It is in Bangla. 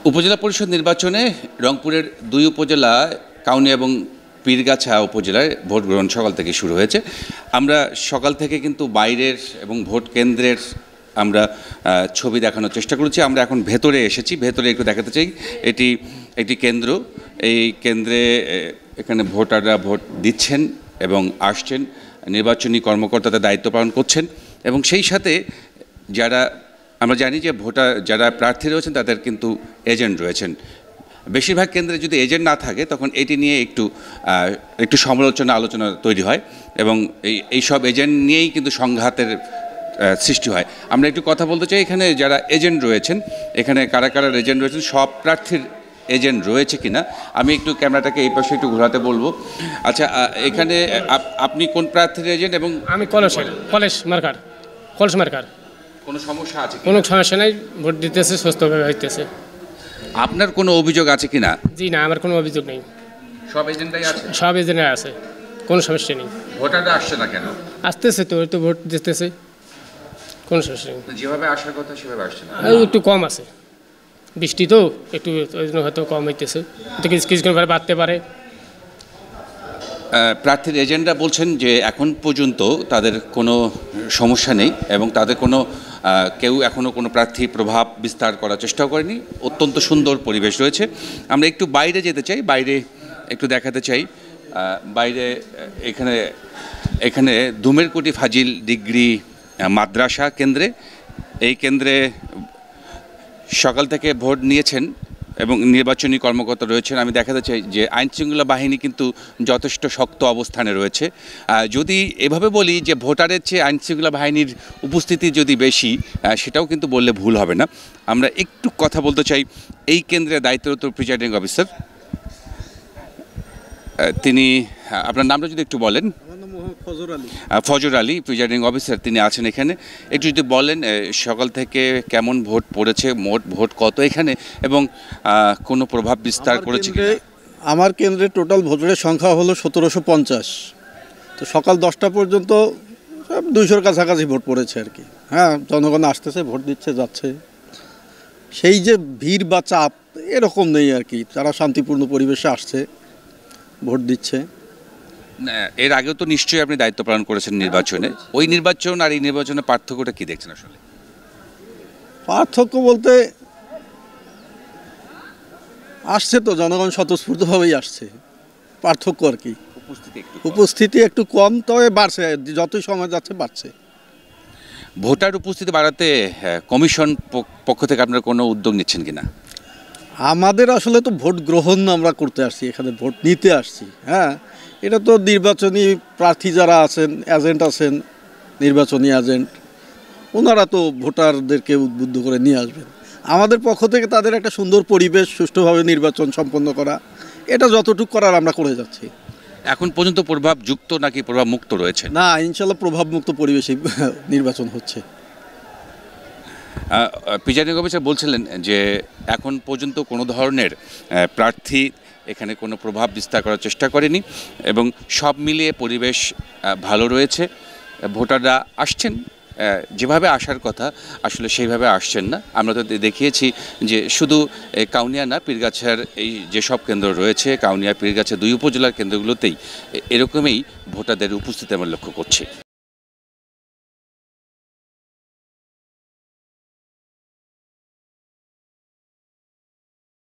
উপজেলা পরিষদ নির্বাচনে রংপুরের দুই উপজেলা কাউনিয়া এবং পীরগাছা উপজেলায় ভোট গ্রহণ সকাল থেকে শুরু হয়েছে। আমরা সকাল থেকে কিন্তু বাইরের এবং ভোট কেন্দ্রের আমরা ছবি দেখানোর চেষ্টা করেছি। আমরা এখন ভেতরে এসেছি, ভেতরে একটু দেখাতে চাই। এটি একটি কেন্দ্র, এই কেন্দ্রে এখানে ভোটাররা ভোট দিচ্ছেন এবং আসছেন, নির্বাচনী কর্মকর্তাদের দায়িত্ব পালন করছেন এবং সেই সাথে যারা আমরা জানি যে যারা প্রার্থী রয়েছেন তাদের কিন্তু এজেন্ট রয়েছেন। বেশিরভাগ কেন্দ্রে যদি এজেন্ট না থাকে তখন এটি নিয়ে একটু আলোচনা তৈরি হয় এবং এই সব এজেন্ট নিয়েই কিন্তু সংঘাতের সৃষ্টি হয়। আমরা একটু কথা বলতে চাই, এখানে যারা এজেন্ট রয়েছেন, এখানে কারা কারা এজেন্ট রয়েছেন, সব প্রার্থীর এজেন্ট রয়েছে কিনা আমি একটু ক্যামেরাটাকে এই পাশে একটু ঘোরাতে বলবো। আচ্ছা, এখানে আপনি কোন প্রার্থীর এজেন্ট? এবং আমি কলেজ মার্কার। কোনো সমস্যা আছে? কোনো সমস্যা নাই, ভোট দিতেছে, সুস্থভাবে হইতেছে। আপনার কোনো অভিযোগ আছে কিনা? জি না, আমার কোনো অভিযোগ নেই। সব এজেন্টই আছে? সব এজেন্টই আছে, কোনো সমস্যা নেই। ভোটাররা আসছে না কেন? আসতেছে তো ভোট দিতেছে, কোনো সমস্যা নেই। যেভাবে আসার কথা সেভাবে আসছে না? একটু কম আছে, বৃষ্টি তো একটু হয়তো কম হইতেছে, কিছুক্ষণ পরে বাড়তে পারে। প্রার্থীর এজেন্টরা বলছেন যে এখন পর্যন্ত তাদের কোনো সমস্যা নেই এবং তাদের কেউ এখনও কোনো প্রার্থী প্রভাব বিস্তার করার চেষ্টাও করেনি। অত্যন্ত সুন্দর পরিবেশ রয়েছে। আমরা একটু বাইরে যেতে চাই, বাইরে একটু দেখাতে চাই। বাইরে এখানে দুমেরকুটি ফাজিল ডিগ্রি মাদ্রাসা কেন্দ্রে, এই কেন্দ্রে সকাল থেকে ভোট নিয়েছেন এবং নির্বাচনী কর্মকর্তা রয়েছেন। আমি দেখাতে চাই যে আইনশৃঙ্খলা বাহিনী কিন্তু যথেষ্ট শক্ত অবস্থানে রয়েছে। যদি এভাবে বলি যে ভোটারের চেয়ে আইনশৃঙ্খলা বাহিনীর উপস্থিতি যদি বেশি, সেটাও কিন্তু বললে ভুল হবে না। আমরা একটু কথা বলতে চাই এই কেন্দ্রের দায়িত্বরত প্রিজাইডিং অফিসার, তিনি, আপনার নামটা যদি একটু বলেন। ফজর আলী, প্রিজাইডিং অফিসার, তিনি আছেন এখানে। একটু যদি বলেন সকাল থেকে কেমন ভোট পড়েছে, মোট ভোট কত এখানে এবং কোনো প্রভাব বিস্তার করেছে? আমার কেন্দ্রে টোটাল ভোটারের সংখ্যা হলো 1750। তো সকাল 10টা পর্যন্ত 200-র কাছাকাছি ভোট পড়েছে আর কি। হ্যাঁ, জনগণ আসতেছে, ভোট দিচ্ছে, যাচ্ছে। সেই যে ভিড় বা চাপ এরকম নেই আর কি। তারা শান্তিপূর্ণ পরিবেশে আসছে, ভোট দিচ্ছে। এর আগেও তো নিশ্চয়ই আপনি দায়িত্ব পালন করেছেন নির্বাচনে। ওই নির্বাচন আর এই নির্বাচনের পার্থক্যটা কি দেখছেন? আসলে পার্থক্য বলতে আসছে তো জনগণ স্বতঃস্ফূর্তভাবেই আসছে, পার্থক্য আর কি উপস্থিতি একটু কম, তবে বাড়ছে, যতই সময় যাচ্ছে বাড়ছে। ভোটার উপস্থিতি বাড়াতে কমিশন পক্ষ থেকে আপনারা কোনো উদ্যোগ নিচ্ছেন কিনা? আমাদের আসলে তো ভোট গ্রহণ আমরা করতে আসছি, এখানে ভোট নিতে আসছি। হ্যাঁ, এটা তো নির্বাচনী প্রার্থী যারা আছেন, এজেন্ট আছেন, নির্বাচনী এজেন্ট, ওনারা তো ভোটারদেরকে উদ্বুদ্ধ করে নিয়ে আসবেন। আমাদের পক্ষ থেকে তাদের একটা সুন্দর পরিবেশ, সুষ্ঠুভাবে নির্বাচন সম্পন্ন করা, এটা যতটুকু করার আমরা করে যাচ্ছি। এখন পর্যন্ত প্রভাব যুক্ত নাকি প্রভাব মুক্ত রয়েছে? না, ইনশাল্লাহ প্রভাব মুক্ত পরিবেশে নির্বাচন হচ্ছে। প্রিজাইডিং অফিসার বলছিলেন যে এখন পর্যন্ত কোনো ধরনের প্রার্থী এখানে কোনো প্রভাব বিস্তার করার চেষ্টা করেনি এবং সব মিলিয়ে পরিবেশ ভালো রয়েছে। ভোটাররা আসছেন যেভাবে আসার কথা, আসলে সেইভাবে আসছেন না। আমরা তো দেখিয়েছি যে শুধু কাউনিয়া না, পীরগাছার এই যেসব কেন্দ্র রয়েছে, কাউনিয়া, পীরগাছা দুই উপজেলার কেন্দ্রগুলোতেই এরকমই ভোটারদের উপস্থিতি আমরা লক্ষ্য করছি।